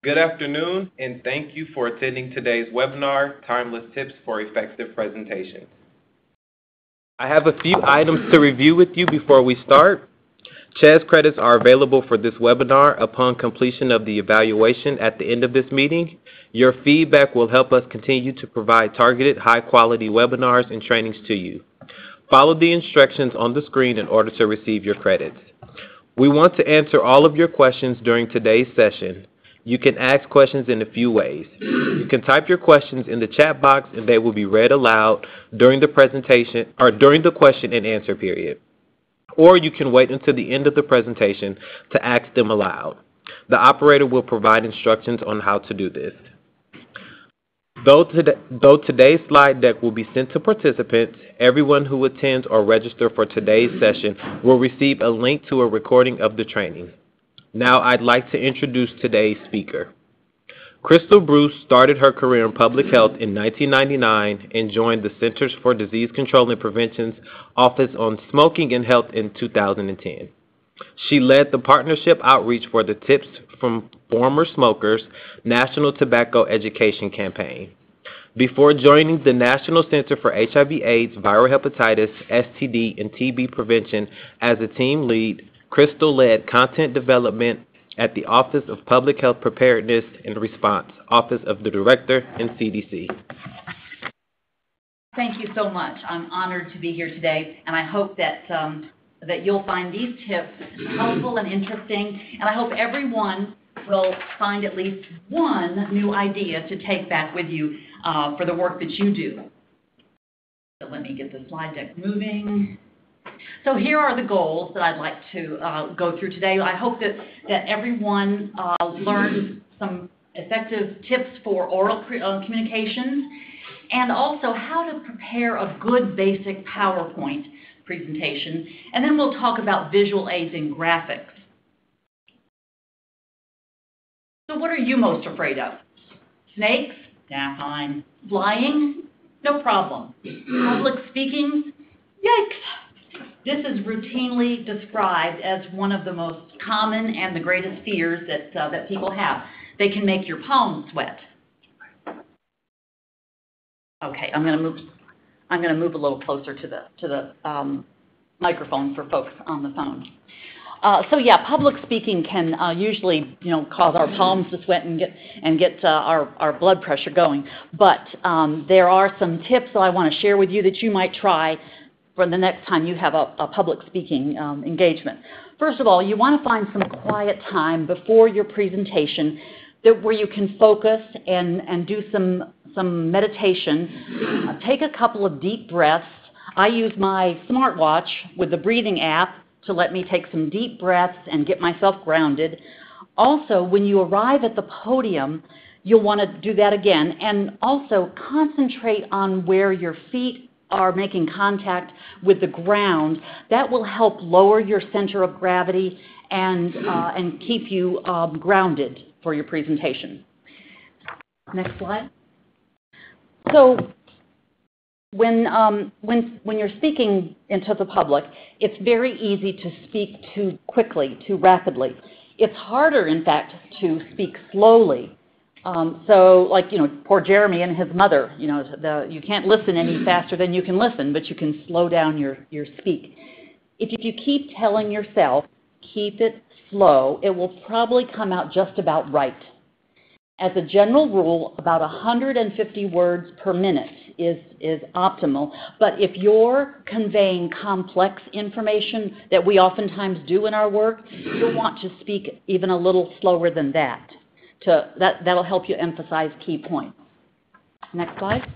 Good afternoon, and thank you for attending today's webinar, Timeless Tips for Effective Presentations. I have a few items to review with you before we start. CHES credits are available for this webinar upon completion of the evaluation at the end of this meeting. Your feedback will help us continue to provide targeted, high-quality webinars and trainings to you. Follow the instructions on the screen in order to receive your credits. We want to answer all of your questions during today's session. You can ask questions in a few ways. You can type your questions in the chat box and they will be read aloud during the presentation or during the question and answer period. Or you can wait until the end of the presentation to ask them aloud. The operator will provide instructions on how to do this. Though today's slide deck will be sent to participants, everyone who attends or registers for today's session will receive a link to a recording of the training. Now I'd like to introduce today's speaker. Crystal Bruce started her career in public health in 1999 and joined the Centers for Disease Control and Prevention's Office on Smoking and Health in 2010. She led the partnership outreach for the Tips from Former Smokers National Tobacco Education Campaign. Before joining the National Center for HIV/AIDS, Viral Hepatitis, STD, and TB Prevention as a team lead, Crystal led content development at the Office of Public Health Preparedness and Response, Office of the Director, and CDC. Thank you so much. I'm honored to be here today, and I hope that you'll find these tips helpful and interesting, and I hope everyone will find at least one new idea to take back with you for the work that you do. So let me get the slide deck moving. So here are the goals that I'd like to go through today. I hope that everyone learns some effective tips for oral communications and also how to prepare a good basic PowerPoint presentation. And then we'll talk about visual aids and graphics. So what are you most afraid of? Snakes? Yeah, fine. Flying? No problem. Public speaking? Yikes! This is routinely described as one of the most common and the greatest fears that people have. They can make your palms sweat. Okay, I'm going to move a little closer to the microphone for folks on the phone. So yeah, public speaking can usually cause our palms to sweat and get our blood pressure going. But there are some tips that I want to share with you that you might try for the next time you have a public speaking engagement. First of all, you want to find some quiet time before your presentation where you can focus and do some meditation. Take a couple of deep breaths. I use my smartwatch with the breathing app to let me take some deep breaths and get myself grounded. Also, when you arrive at the podium, you'll want to do that again and also concentrate on where your feet are making contact with the ground. That will help lower your center of gravity and keep you grounded for your presentation. Next slide. So when you're speaking into the public, it's very easy to speak too quickly, too rapidly. It's harder, in fact, to speak slowly. So, like, poor Jeremy and his mother, you can't listen any faster than you can listen, but you can slow down your speak. If you keep telling yourself, keep it slow, it will probably come out just about right. As a general rule, about 150 words per minute is optimal, but if you're conveying complex information that we oftentimes do in our work, you'll want to speak even a little slower than that. That'll help you emphasize key points. Next slide.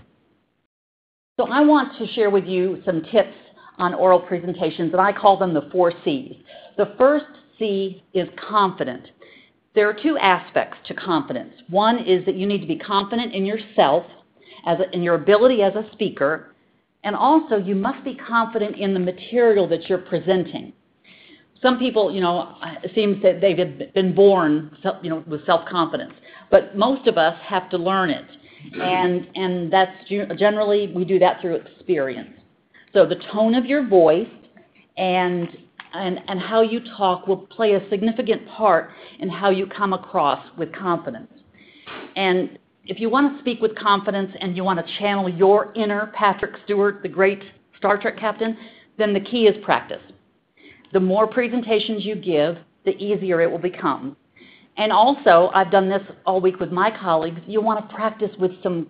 So I want to share with you some tips on oral presentations, and I call them the 4 C's. The first C is confident. There are 2 aspects to confidence. One is that you need to be confident in yourself, in your ability as a speaker, and also you must be confident in the material that you're presenting. Some people, it seems that they've been born, with self-confidence, but most of us have to learn it, and that's generally we do that through experience. So the tone of your voice and and how you talk will play a significant part in how you come across with confidence. And if you want to speak with confidence and you want to channel your inner Patrick Stewart, the great Star Trek captain, then the key is practice. The more presentations you give, the easier it will become. And also, I've done this all week with my colleagues, you want to practice with some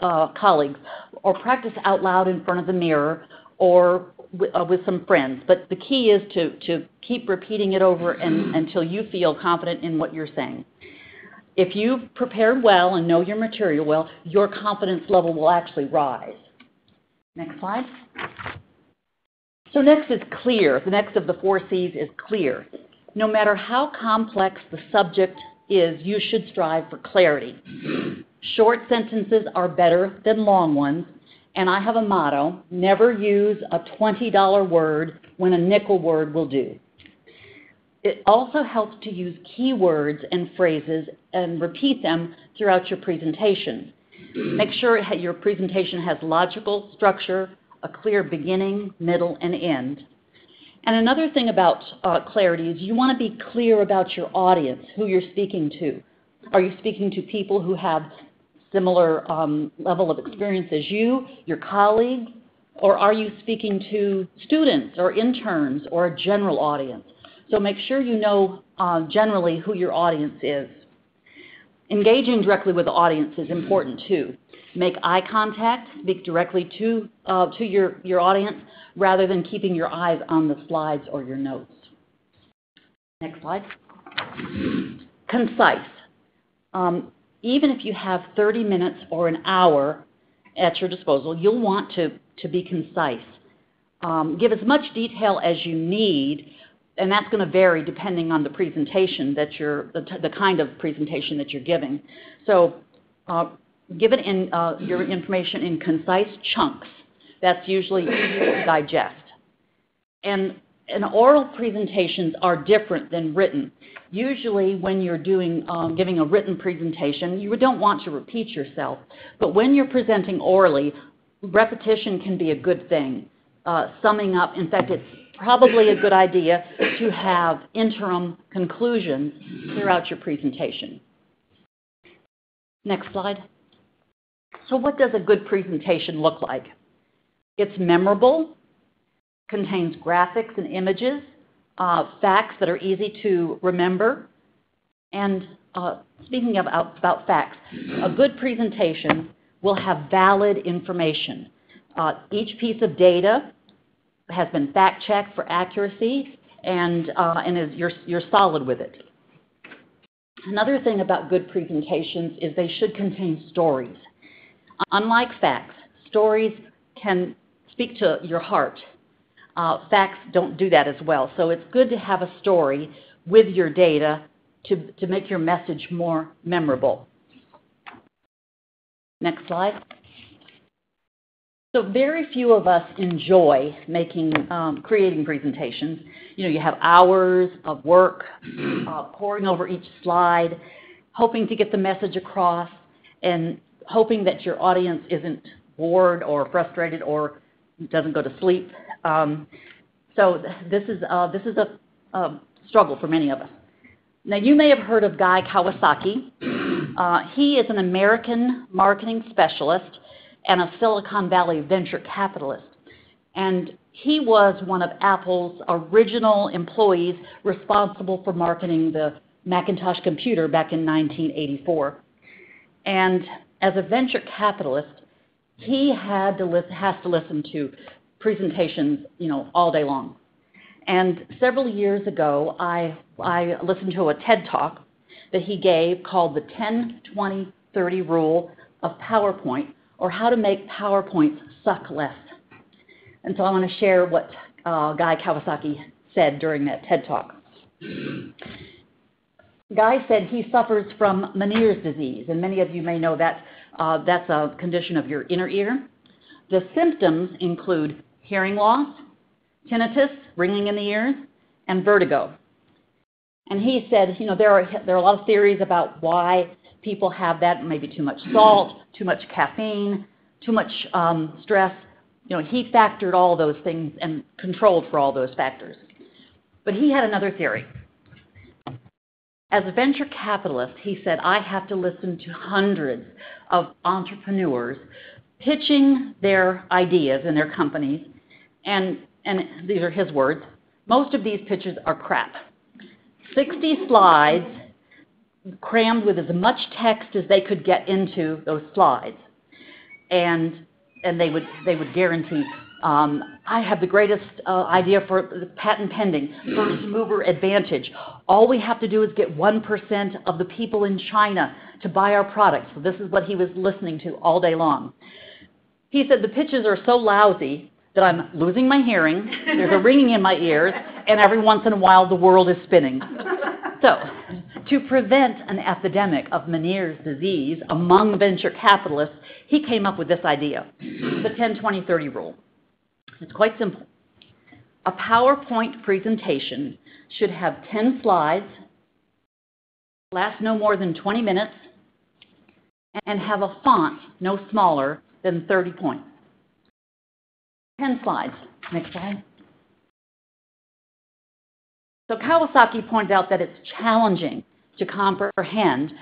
colleagues, or practice out loud in front of the mirror, or with some friends. But the key is to keep repeating it over until you feel confident in what you're saying. If you've prepared well and know your material well, your confidence level will actually rise. Next slide. So next is clear. The next of the 4 C's is clear. No matter how complex the subject is, you should strive for clarity. Short sentences are better than long ones, and I have a motto: never use a $20 word when a nickel word will do. It also helps to use keywords and phrases and repeat them throughout your presentation. Make sure your presentation has logical structure, a clear beginning, middle, and end. And another thing about clarity is you want to be clear about your audience, who you're speaking to. Are you speaking to people who have similar level of experience as you, your colleagues, or are you speaking to students or interns or a general audience? So make sure you know generally who your audience is. Engaging directly with the audience is important too. Make eye contact, speak directly to your audience rather than keeping your eyes on the slides or your notes. Next slide. Concise. Even if you have 30 minutes or an hour at your disposal, you'll want to be concise. Give as much detail as you need, and that's going to vary depending on the presentation that the kind of presentation that you're giving. So give it in your information in concise chunks. That's usually easy to digest. And oral presentations are different than written. Usually when you're giving a written presentation, you don't want to repeat yourself. But when you're presenting orally, repetition can be a good thing. Summing up, in fact, it's probably a good idea to have interim conclusions throughout your presentation. Next slide. So what does a good presentation look like? It's memorable, contains graphics and images, facts that are easy to remember. And speaking about facts, a good presentation will have valid information. Each piece of data has been fact-checked for accuracy, and you're solid with it. Another thing about good presentations is they should contain stories. Unlike facts, stories can speak to your heart. Facts don't do that as well. So it's good to have a story with your data to make your message more memorable. Next slide. So very few of us enjoy creating presentations. You know, you have hours of work, poring over each slide, hoping to get the message across, and hoping that your audience isn't bored or frustrated or doesn't go to sleep. So this is a struggle for many of us. Now, you may have heard of Guy Kawasaki. He is an American marketing specialist and a Silicon Valley venture capitalist. And he was one of Apple's original employees responsible for marketing the Macintosh computer back in 1984. And as a venture capitalist, he has to listen to presentations, all day long. And several years ago, I listened to a TED Talk that he gave called the 10-20-30 Rule of PowerPoint, or how to make PowerPoints suck less. And so I want to share what Guy Kawasaki said during that TED Talk. Guy said he suffers from Meniere's disease, and many of you may know that that's a condition of your inner ear. The symptoms include hearing loss, tinnitus, ringing in the ears, and vertigo. And he said, there are a lot of theories about why people have that, maybe too much salt, too much caffeine, too much stress. He factored all those things and controlled for all those factors. But he had another theory. As a venture capitalist, he said, I have to listen to hundreds of entrepreneurs pitching their ideas in their companies, and these are his words, most of these pitches are crap. 60 slides crammed with as much text as they could get into those slides. And they would guarantee, I have the greatest idea for the patent pending, first mover advantage. All we have to do is get 1% of the people in China to buy our products. So this is what he was listening to all day long. He said the pitches are so lousy that I'm losing my hearing, there's a ringing in my ears, and every once in a while the world is spinning. So, to prevent an epidemic of Meniere's disease among venture capitalists, he came up with this idea, the 10-20-30 rule. It's quite simple. A PowerPoint presentation should have 10 slides, last no more than 20 minutes, and have a font no smaller than 30 points. 10 slides. Next slide. So Kawasaki pointed out that it's challenging to comprehend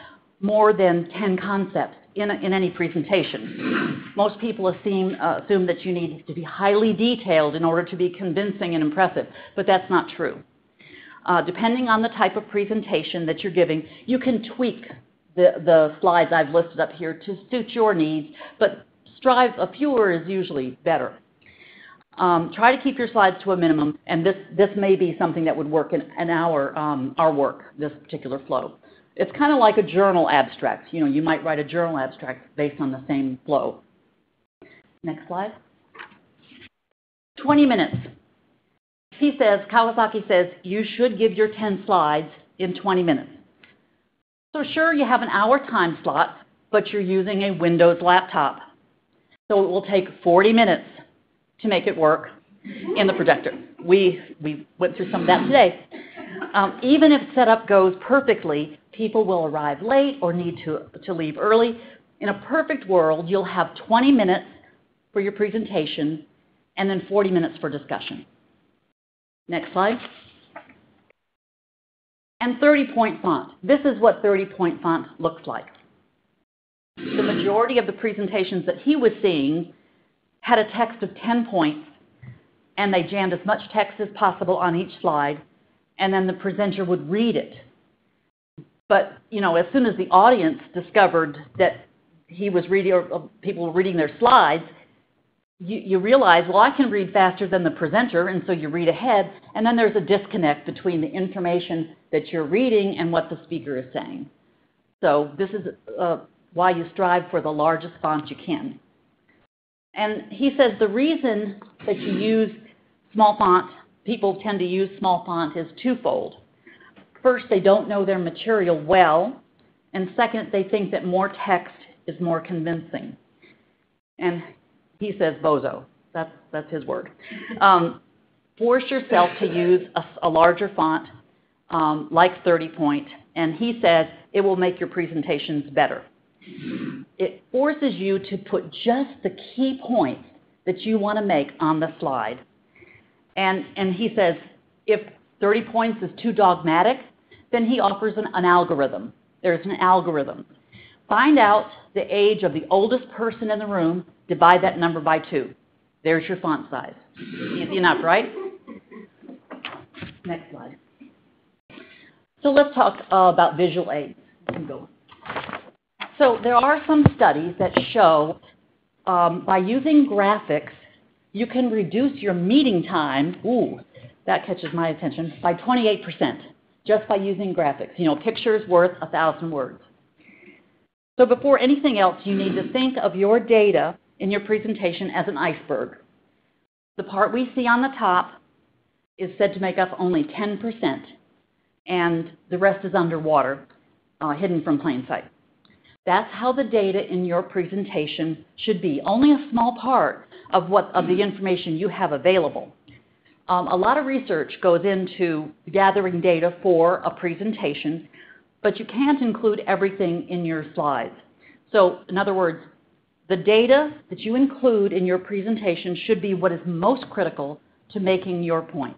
more than 10 concepts in any presentation. Most people assume that you need to be highly detailed in order to be convincing and impressive, but that's not true. Depending on the type of presentation that you're giving, you can tweak the slides I've listed up here to suit your needs, but fewer is usually better. Try to keep your slides to a minimum, and this may be something that would work in our work, this particular flow. It's kind of like a journal abstract. You know, you might write a journal abstract based on the same flow. Next slide. 20 minutes. Kawasaki says, you should give your 10 slides in 20 minutes. So sure, you have an hour time slot, but you're using a Windows laptop. So it will take 40 minutes to make it work in the projector. We went through some of that today. Even if setup goes perfectly, people will arrive late or need to leave early. In a perfect world, you'll have 20 minutes for your presentation and then 40 minutes for discussion. Next slide. And 30-point font. This is what 30-point font looks like. The majority of the presentations that he was seeing had a text of 10 points, and they jammed as much text as possible on each slide, and then the presenter would read it. But, you know, as soon as the audience discovered that he was reading, or people were reading their slides, you realize, well, I can read faster than the presenter, and so you read ahead, and then there's a disconnect between the information that you're reading and what the speaker is saying. So this is why you strive for the largest font you can. And he says the reason that you use small font, people tend to use small font, is twofold. First, they don't know their material well, and second, they think that more text is more convincing. And he says bozo. That's his word. Force yourself to use a larger font, like 30-point, and he says it will make your presentations better. It forces you to put just the key points that you want to make on the slide. And he says if 30 points is too dogmatic, then he offers an algorithm. There's an algorithm. Find out the age of the oldest person in the room, divide that number by 2. There's your font size. Easy enough, right? Next slide. So let's talk about visual aids. So there are some studies that show by using graphics, you can reduce your meeting time, that catches my attention, by 28%, just by using graphics. You know, pictures worth 1,000 words. So before anything else, you need to think of your data in your presentation as an iceberg. The part we see on the top is said to make up only 10%, and the rest is underwater, hidden from plain sight. That's how the data in your presentation should be. Only a small part of the information you have available. A lot of research goes into gathering data for a presentation, but you can't include everything in your slides. So, in other words, the data that you include in your presentation should be what is most critical to making your point.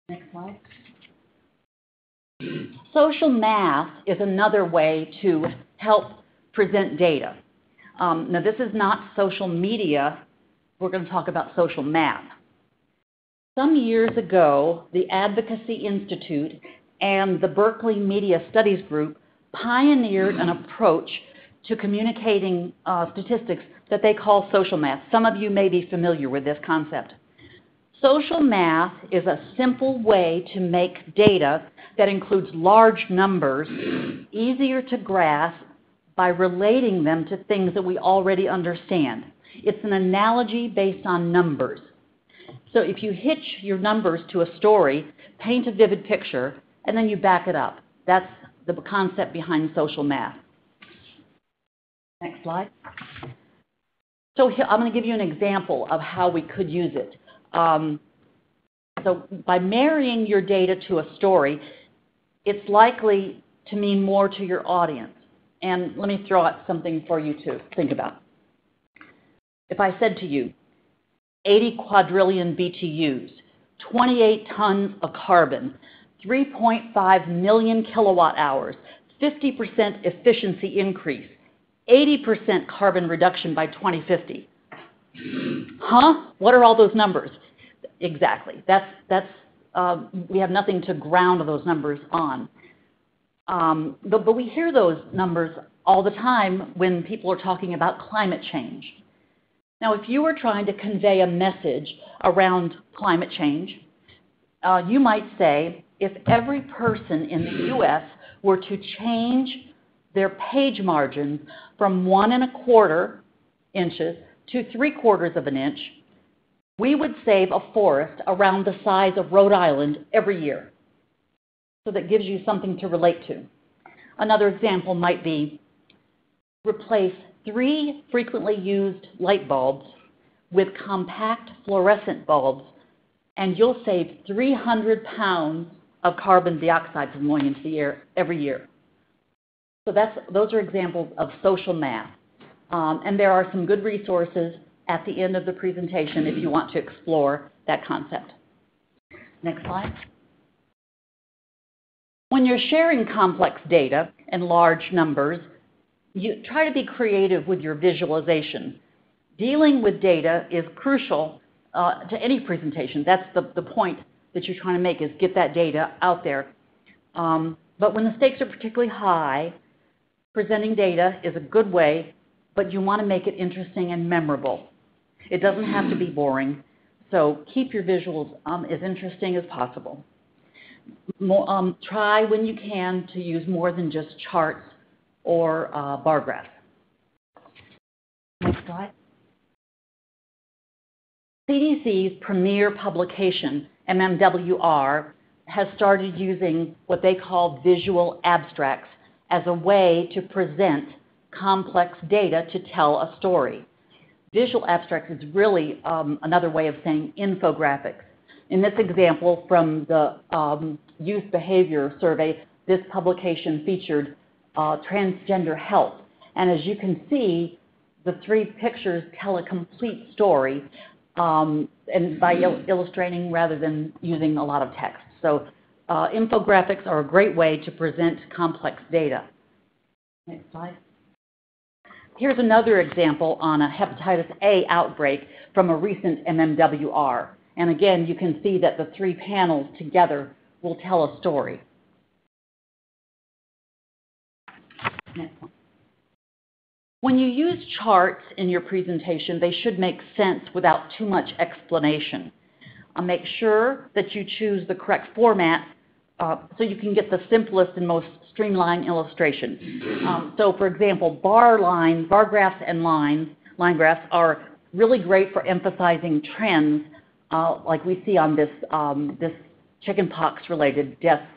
Next slide. Social math is another way to help present data. Now, this is not social media. We're going to talk about social math. Some years ago, the Advocacy Institute and the Berkeley Media Studies Group pioneered an approach to communicating statistics that they call social math. Some of you may be familiar with this concept. Social math is a simple way to make data that includes large numbers easier to grasp by relating them to things that we already understand. It's an analogy based on numbers. So if you hitch your numbers to a story, paint a vivid picture, and then you back it up. That's the concept behind social math. Next slide. So here, I'm going to give you an example of how we could use it. So by marrying your data to a story, it's likely to mean more to your audience. And let me throw out something for you to think about. If I said to you, 80 quadrillion BTUs, 28 tons of carbon, 3.5 million kilowatt hours, 50% efficiency increase, 80% carbon reduction by 2050. Huh? What are all those numbers? Exactly. We have nothing to ground those numbers on. But we hear those numbers all the time when people are talking about climate change. Now, if you were trying to convey a message around climate change, you might say, if every person in the U.S. were to change their page margins from 1 1/4 inches to 3/4 of an inch, we would save a forest around the size of Rhode Island every year. So that gives you something to relate to. Another example might be replace 3 frequently used light bulbs with compact fluorescent bulbs, and you'll save 300 pounds of carbon dioxide from going into the air every year. So those are examples of social math. And there are some good resources at the end of the presentation if you want to explore that concept. Next slide. When you're sharing complex data and large numbers, you try to be creative with your visualization. Dealing with data is crucial to any presentation. That's the point that you're trying to make, is get that data out there. But when the stakes are particularly high, presenting data is a good way, but you want to make it interesting and memorable. It doesn't have to be boring, so keep your visuals as interesting as possible. Try when you can to use more than just charts or bar graphs. Next slide. CDC's premier publication, MMWR, has started using what they call visual abstracts as a way to present complex data to tell a story. Visual abstracts is really another way of saying infographics. In this example from the Youth Behavior Survey, this publication featured transgender health. And as you can see, the 3 pictures tell a complete story and by illustrating rather than using a lot of text. So infographics are a great way to present complex data. Next slide. Here's another example on a hepatitis A outbreak from a recent MMWR. And again, you can see that the 3 panels together will tell a story. Next one. When you use charts in your presentation, they should make sense without too much explanation. Make sure that you choose the correct format so you can get the simplest and most streamlined illustration. So for example, bar graphs and line graphs are really great for emphasizing trends like we see on this, this chickenpox-related death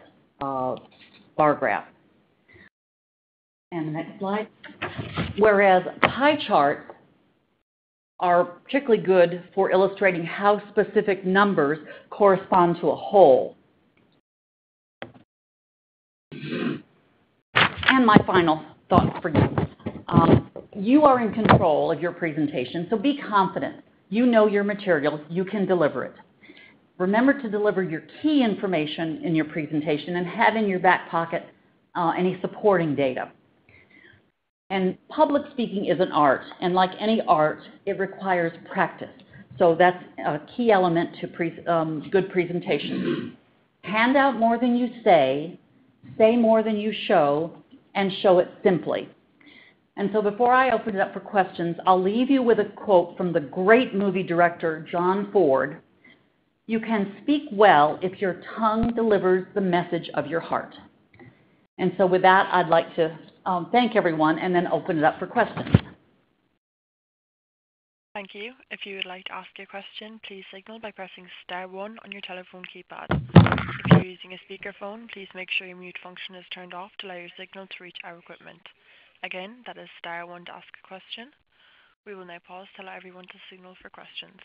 bar graph. And the next slide. Whereas pie charts are particularly good for illustrating how specific numbers correspond to a whole. And my final thought for you. You are in control of your presentation, so be confident. You know your material, you can deliver it. remember to deliver your key information in your presentation and have in your back pocket any supporting data. And public speaking is an art, and like any art, it requires practice. So that's a key element to good presentation. Hand out more than you say more than you show, and show it simply. And so before I open it up for questions, I'll leave you with a quote from the great movie director, John Ford. You can speak well if your tongue delivers the message of your heart. And so with that, I'd like to thank everyone and then open it up for questions. Thank you. If you would like to ask a question, please signal by pressing star 1 on your telephone keypad. If you're using a speakerphone, please make sure your mute function is turned off to allow your signal to reach our equipment. Again, that is star 1 to ask a question. We will now pause to allow everyone to signal for questions.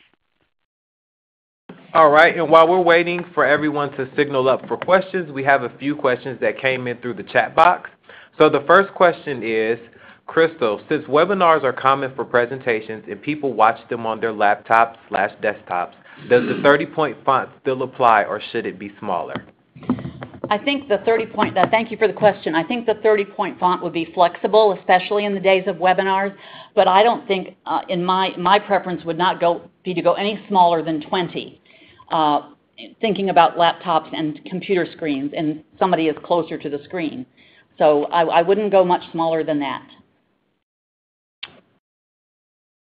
All right, and while we're waiting for everyone to signal up for questions, we have a few questions that came in through the chat box. So the first question is, Crystal, since webinars are common for presentations and people watch them on their laptops/desktops, does the 30-point font still apply or should it be smaller? I think the 30-point, thank you for the question. I think the 30-point font would be flexible, especially in the days of webinars, but I don't think, in my preference would not be to go any smaller than 20, thinking about laptops and computer screens, and somebody is closer to the screen. So I wouldn't go much smaller than that.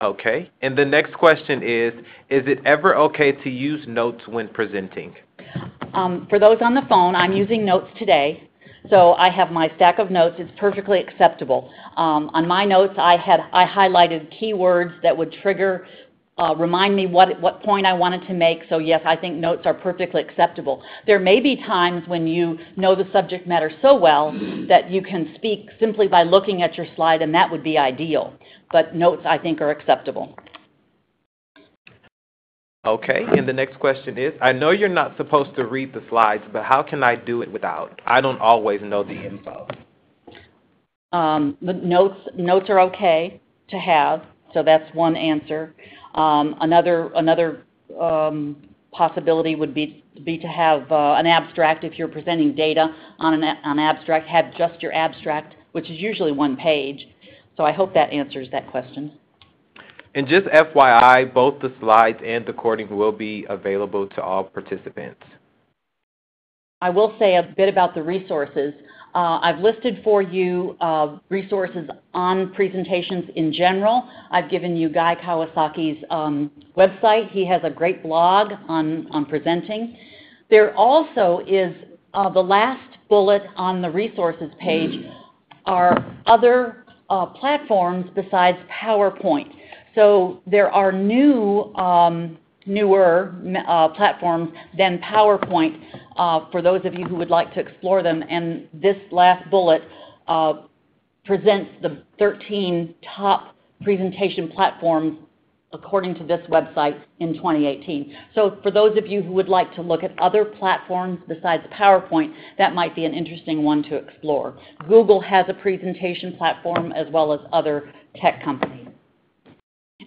Okay, and the next question is it ever okay to use notes when presenting? For those on the phone, I'm using notes today. So I have my stack of notes. It's perfectly acceptable. On my notes, I highlighted keywords that would trigger, remind me what point I wanted to make. So yes, I think notes are perfectly acceptable. There may be times when you know the subject matter so well that you can speak simply by looking at your slide, and that would be ideal. But notes, I think, are acceptable. Okay, and the next question is, I know you're not supposed to read the slides, but how can I do it without? I don't always know the info. The notes are okay to have, so that's one answer. Another possibility would be to have an abstract. If you're presenting data on an abstract, have just your abstract, which is usually one page. So I hope that answers that question. And just FYI, both the slides and the recording will be available to all participants. I will say a bit about the resources. I've listed for you resources on presentations in general. I've given you Guy Kawasaki's website. He has a great blog on presenting. There also is the last bullet on the resources page are other platforms besides PowerPoint. So there are newer platforms than PowerPoint for those of you who would like to explore them. And this last bullet presents the 13 top presentation platforms according to this website in 2018. So for those of you who would like to look at other platforms besides PowerPoint, that might be an interesting one to explore. Google has a presentation platform as well as other tech companies.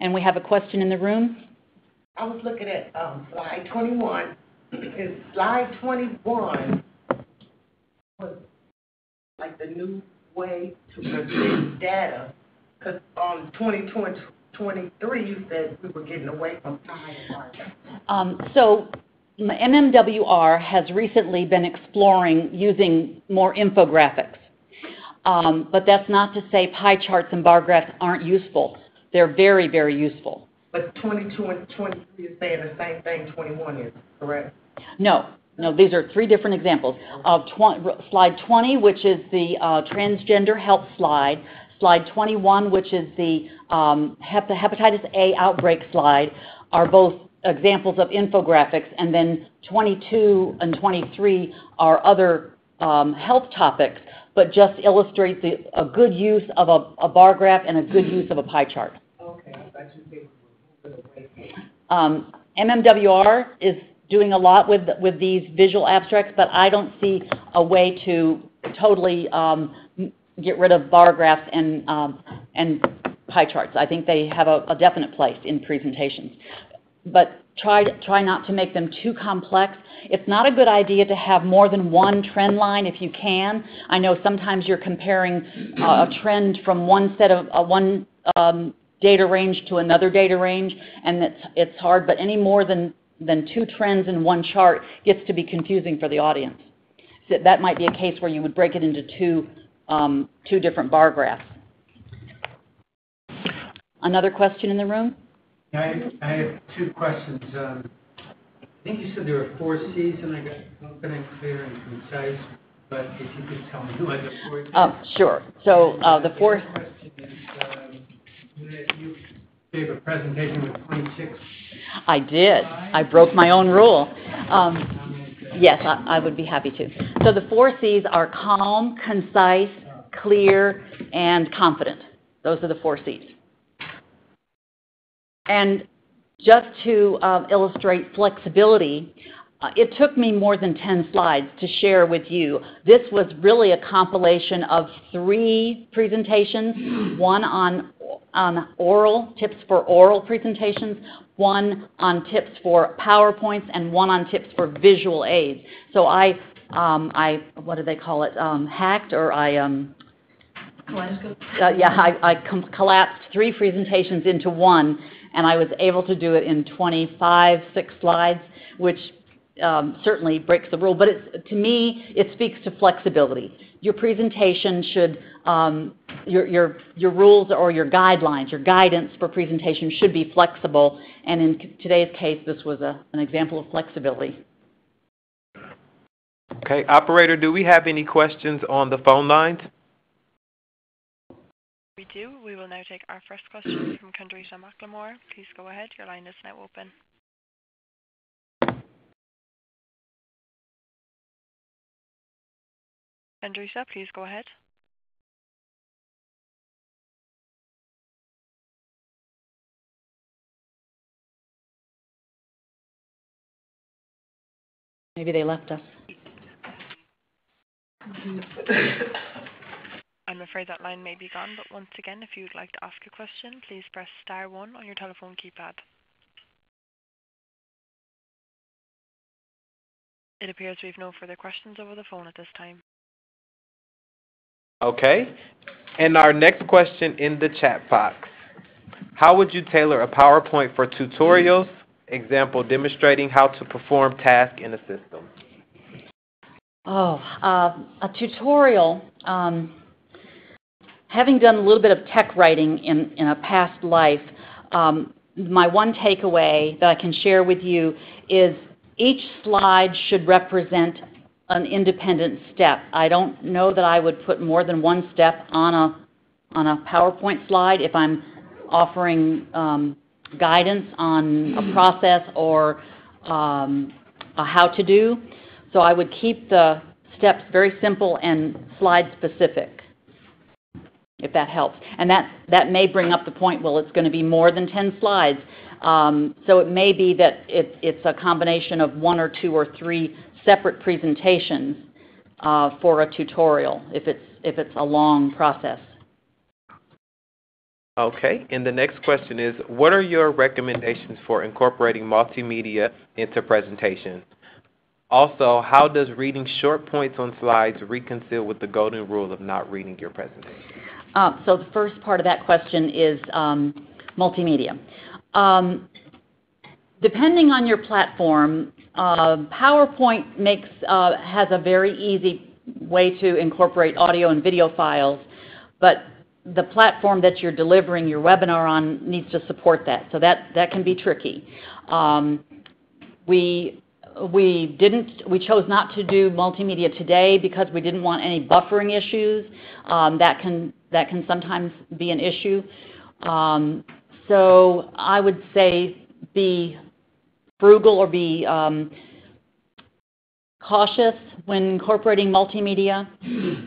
And we have a question in the room. I was looking at slide 21. Is slide 21 was like the new way to present data? Because on 2023, you said we were getting away from time. So MMWR has recently been exploring using more infographics. But that's not to say pie charts and bar graphs aren't useful. They're very, very useful. But 22 and 23 is saying the same thing 21 is, correct? No, these are three different examples. Slide 20, which is the transgender health slide. Slide 21, which is the hepatitis A outbreak slide, are both examples of infographics. And then 22 and 23 are other health topics, but just illustrate a good use of a bar graph and a good use of a pie chart. Okay, I thought you said we were moving away. MMWR is doing a lot with these visual abstracts, but I don't see a way to totally get rid of bar graphs and pie charts. I think they have a definite place in presentations. But try not to make them too complex. It's not a good idea to have more than one trend line if you can. I know sometimes you're comparing a trend from one set of data range to another data range, and it's hard, but any more than two trends in one chart gets to be confusing for the audience. So that might be a case where you would break it into two different bar graphs. Another question in the room? Yeah, I have two questions. I think you said there were 4 C's, and I got open and clear and concise, but if you could tell me what the 4 C's. Sure. So the 4... question is, you gave a presentation with 26. I did. I broke my own rule. Yes, I would be happy to. So the 4 C's are calm, concise, clear, and confident. Those are the 4 C's. And just to illustrate flexibility, it took me more than 10 slides to share with you. This was really a compilation of 3 presentations, one on oral, tips for oral presentations, one on tips for PowerPoints, and one on tips for visual aids. So I what do they call it, hacked, or I collapsed 3 presentations into one, and I was able to do it in 6 slides, which certainly breaks the rule. But to me, it speaks to flexibility. Your presentation should, your rules or your guidelines, your guidance for presentation should be flexible. And in today's case, this was an example of flexibility. Okay, operator, do we have any questions on the phone lines? We do. We will now take our first question from Kendrita McLemore. Please go ahead. Your line is now open. Kendrita, please go ahead. Maybe they left us. I'm afraid that line may be gone, but once again, if you would like to ask a question, please press star 1 on your telephone keypad. It appears we have no further questions over the phone at this time. Okay. And our next question in the chat box. How would you tailor a PowerPoint for tutorials? Example, demonstrating how to perform tasks in a system. A tutorial. Having done a little bit of tech writing in a past life, my one takeaway that I can share with you is each slide should represent an independent step. I don't know that I would put more than one step on a PowerPoint slide if I'm offering guidance on a process or a how-to-do. So I would keep the steps very simple and slide specific, if that helps. And that may bring up the point, well, it's going to be more than 10 slides. So it may be that it's a combination of 1 or 2 or 3 separate presentations for a tutorial, if it's a long process. Okay, and the next question is, what are your recommendations for incorporating multimedia into presentation? Also, how does reading short points on slides reconcile with the golden rule of not reading your presentation? So the first part of that question is multimedia. Depending on your platform, PowerPoint has a very easy way to incorporate audio and video files, but the platform that you're delivering your webinar on needs to support that, so that can be tricky. We chose not to do multimedia today because we didn't want any buffering issues. That can sometimes be an issue. So I would say be frugal or be cautious when incorporating multimedia.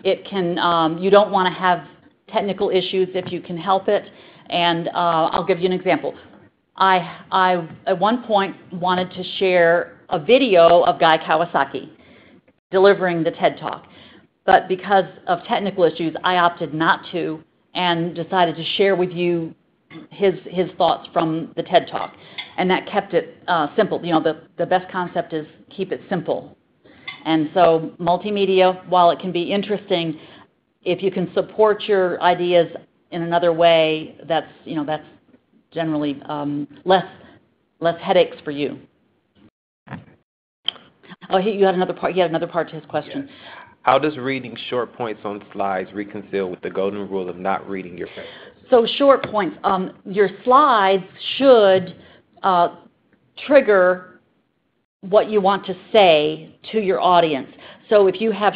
It can you don't want to have technical issues if you can help it. And I'll give you an example. I at one point wanted to share a video of Guy Kawasaki delivering the TED Talk. But because of technical issues, I opted not to and decided to share with you his thoughts from the TED Talk, and that kept it simple. You know, the best concept is keep it simple. And so multimedia, while it can be interesting, if you can support your ideas in another way, that's generally less headaches for you. Oh, you had another part. He had another part to his question. Yes. How does reading short points on slides reconcile with the golden rule of not reading your papers? So short points. Your slides should trigger what you want to say to your audience. So if you have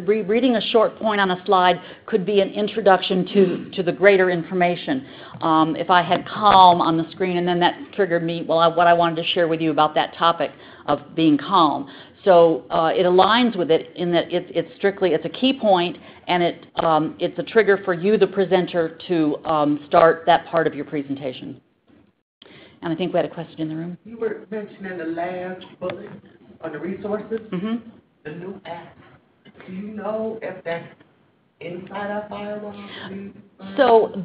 reading a short point on a slide could be an introduction to the greater information. If I had calm on the screen and then that triggered me, well, what I wanted to share with you about that topic of being calm. So it aligns with it in that it's a key point, and it's a trigger for you, the presenter, to start that part of your presentation. And I think we had a question in the room. You were mentioning the last bullet on the resources, the new app. Do you know if that's inside our firewall? So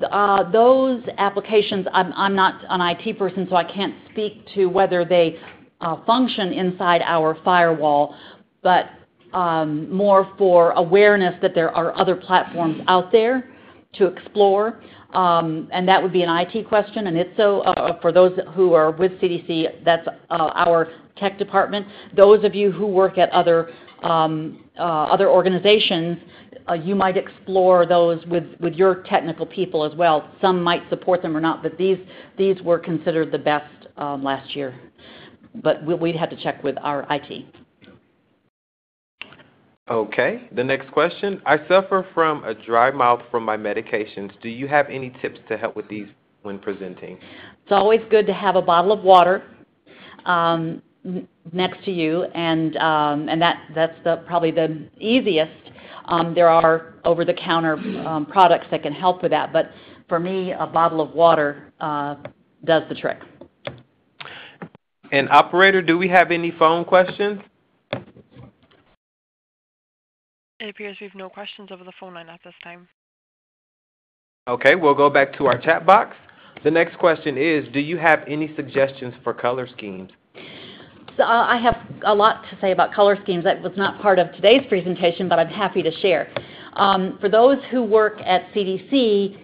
those applications, I'm not an IT person, so I can't speak to whether they function inside our firewall, but more for awareness that there are other platforms out there to explore. And that would be an IT question, and it's so for those who are with CDC, that's our tech department. Those of you who work at other organizations, you might explore those with your technical people as well. Some might support them or not, but these were considered the best last year. But we'd have to check with our IT. Okay, the next question. I suffer from a dry mouth from my medications. Do you have any tips to help with these when presenting? It's always good to have a bottle of water next to you, and that's probably the easiest. There are over-the-counter products that can help with that, but for me, a bottle of water does the trick. And operator, do we have any phone questions? It appears we have no questions over the phone line at this time. Okay, we'll go back to our chat box. The next question is, do you have any suggestions for color schemes? So I have a lot to say about color schemes. That was not part of today's presentation, but I'm happy to share. For those who work at CDC,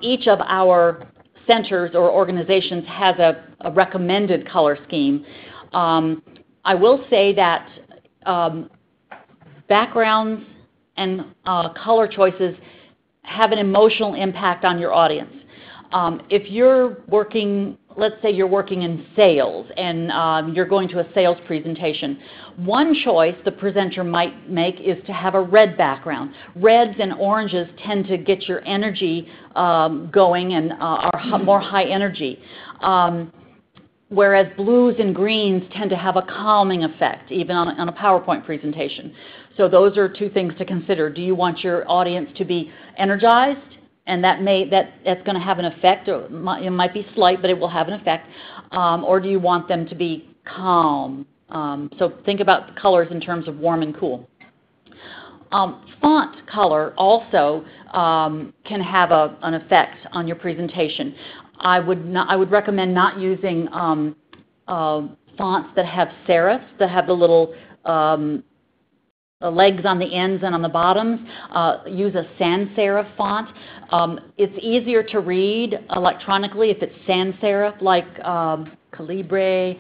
each of our centers or organizations has a recommended color scheme. I will say that backgrounds and color choices have an emotional impact on your audience. If you're working, let's say you're working in sales and you're going to a sales presentation, one choice the presenter might make is to have a red background. Reds and oranges tend to get your energy going and are more high energy. Whereas blues and greens tend to have a calming effect, even on a PowerPoint presentation. So those are two things to consider. Do you want your audience to be energized? And that's going to have an effect. It might be slight, but it will have an effect. Or do you want them to be calm? So think about colors in terms of warm and cool. Font color also can have an effect on your presentation. I would recommend not using fonts that have serifs, that have the little legs on the ends and on the bottoms. Use a sans serif font. It's easier to read electronically if it's sans serif, like Calibre,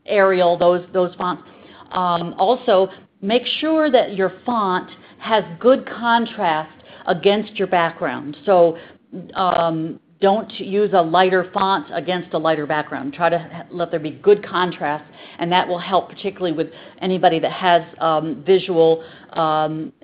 Arial, those fonts. Also, make sure that your font has good contrast against your background. So don't use a lighter font against a lighter background. Try to let there be good contrast, and that will help particularly with anybody that has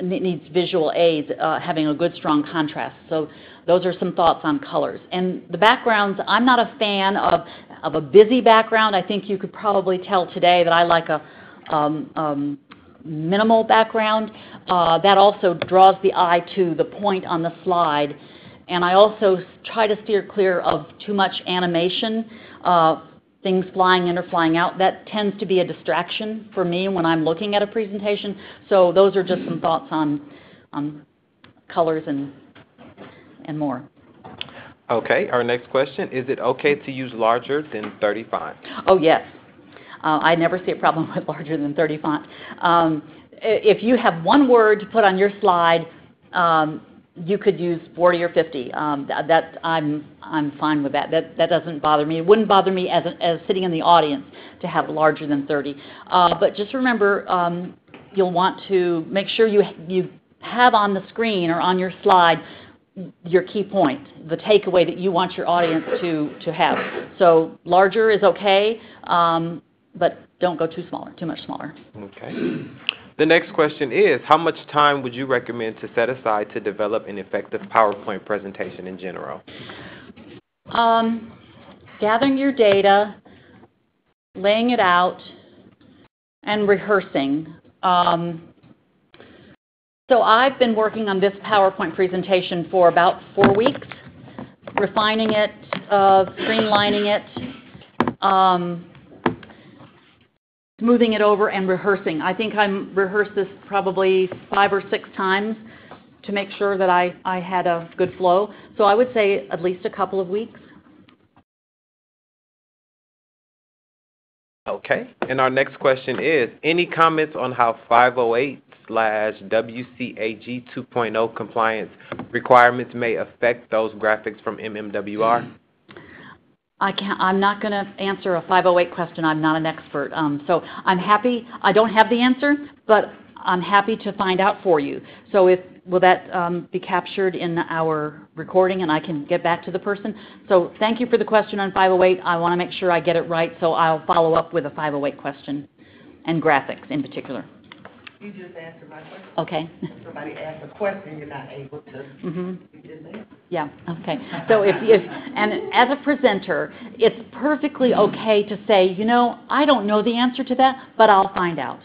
needs visual aids, having a good strong contrast. So those are some thoughts on colors. And the backgrounds, I'm not a fan of a busy background. I think you could probably tell today that I like a minimal background. That also draws the eye to the point on the slide. And I also try to steer clear of too much animation, things flying in or flying out. That tends to be a distraction for me when I'm looking at a presentation. So those are just some thoughts on colors and more. Okay, our next question, is it okay to use larger than 30 font? Oh, yes. I never see a problem with larger than 30 font. If you have one word to put on your slide, you could use 40 or 50. I'm fine with that. That doesn't bother me. It wouldn't bother me as sitting in the audience to have larger than 30. But just remember, you'll want to make sure you have on the screen or on your slide your key point, the takeaway that you want your audience to have. So larger is okay, but don't go too much smaller. Okay. The next question is, how much time would you recommend to set aside to develop an effective PowerPoint presentation in general? Gathering your data, laying it out, and rehearsing. So I've been working on this PowerPoint presentation for about 4 weeks, refining it, streamlining it, smoothing it over, and rehearsing. I think I rehearsed this probably 5 or 6 times to make sure that I had a good flow. So I would say at least a couple of weeks. Okay. And our next question is, any comments on how 508/WCAG 2.0 compliance requirements may affect those graphics from MMWR? I'm not going to answer a 508 question. I'm not an expert. So I'm happy. I don't have the answer, but I'm happy to find out for you. So will that be captured in our recording and I can get back to the person? So thank you for the question on 508. I want to make sure I get it right, so I'll follow up with a 508 question and graphics in particular. You just answered my question. Okay. If somebody asks a question, you're not able to. You just answer. Yeah, okay. So and as a presenter, it's perfectly okay to say, I don't know the answer to that, but I'll find out.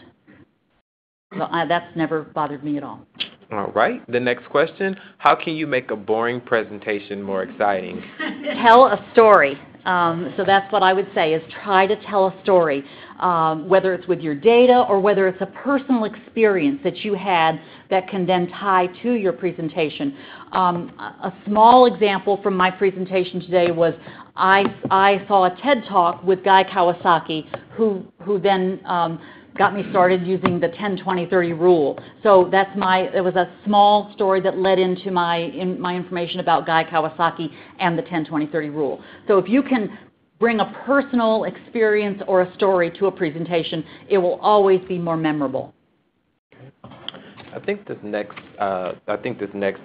So that's never bothered me at all. All right. The next question, how can you make a boring presentation more exciting? Tell a story. So that's what I would say, is try to tell a story, whether it's with your data or whether it's a personal experience that you had that can then tie to your presentation. A small example from my presentation today was I saw a TED Talk with Guy Kawasaki, who then got me started using the 10-20-30 rule. So it was a small story that led into my information about Guy Kawasaki and the 10-20-30 rule. So if you can bring a personal experience or a story to a presentation, it will always be more memorable. I think this next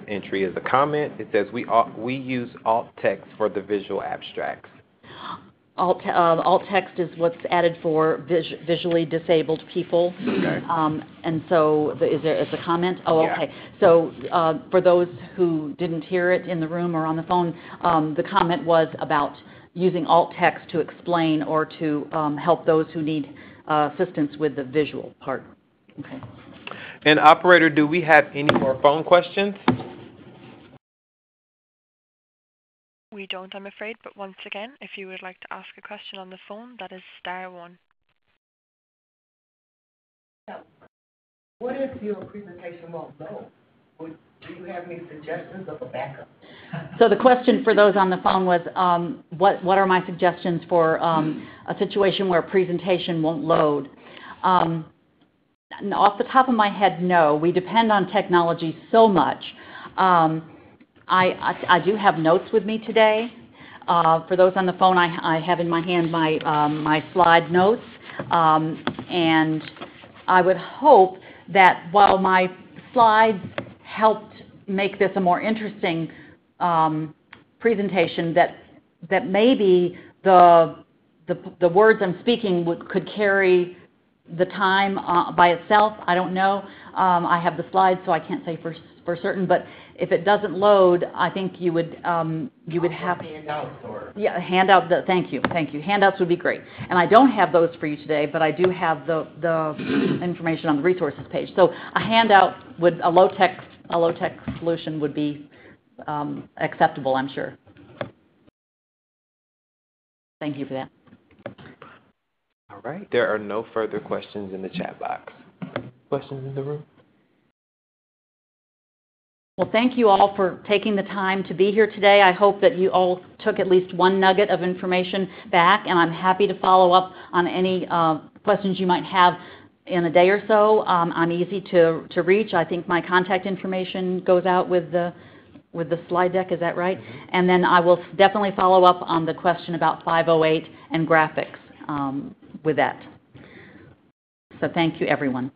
entry is a comment. It says we use alt text for the visual abstracts. Alt text is what's added for visually disabled people. Okay. And so it's a comment? Oh, yeah. Okay. So for those who didn't hear it in the room or on the phone, the comment was about using alt text to explain or to help those who need assistance with the visual part. Okay. And operator, do we have any more phone questions? We don't, I'm afraid, but once again, if you would like to ask a question on the phone, that is *1. What if your presentation won't go? Do you have any suggestions of a backup? So the question for those on the phone was, what are my suggestions for a situation where a presentation won't load? Off the top of my head, no. We depend on technology so much. I do have notes with me today. For those on the phone, I have in my hand my slide notes. And I would hope that while my slides helped make this a more interesting presentation, that maybe the words I'm speaking could carry the time by itself. I don't know. I have the slides, so I can't say for certain. But if it doesn't load, I think you would have handouts or handout. Thank you. Handouts would be great. And I don't have those for you today, but I do have the information on the resources page. So a handout a low tech solution would be acceptable, I'm sure. Thank you for that. All right. There are no further questions in the chat box. Questions in the room? Well, thank you all for taking the time to be here today. I hope that you all took at least one nugget of information back, and I'm happy to follow up on any questions you might have in a day or so. I'm easy to reach. I think my contact information goes out with the slide deck, is that right? Mm-hmm. And then I will definitely follow up on the question about 508 and graphics with that. So thank you, everyone.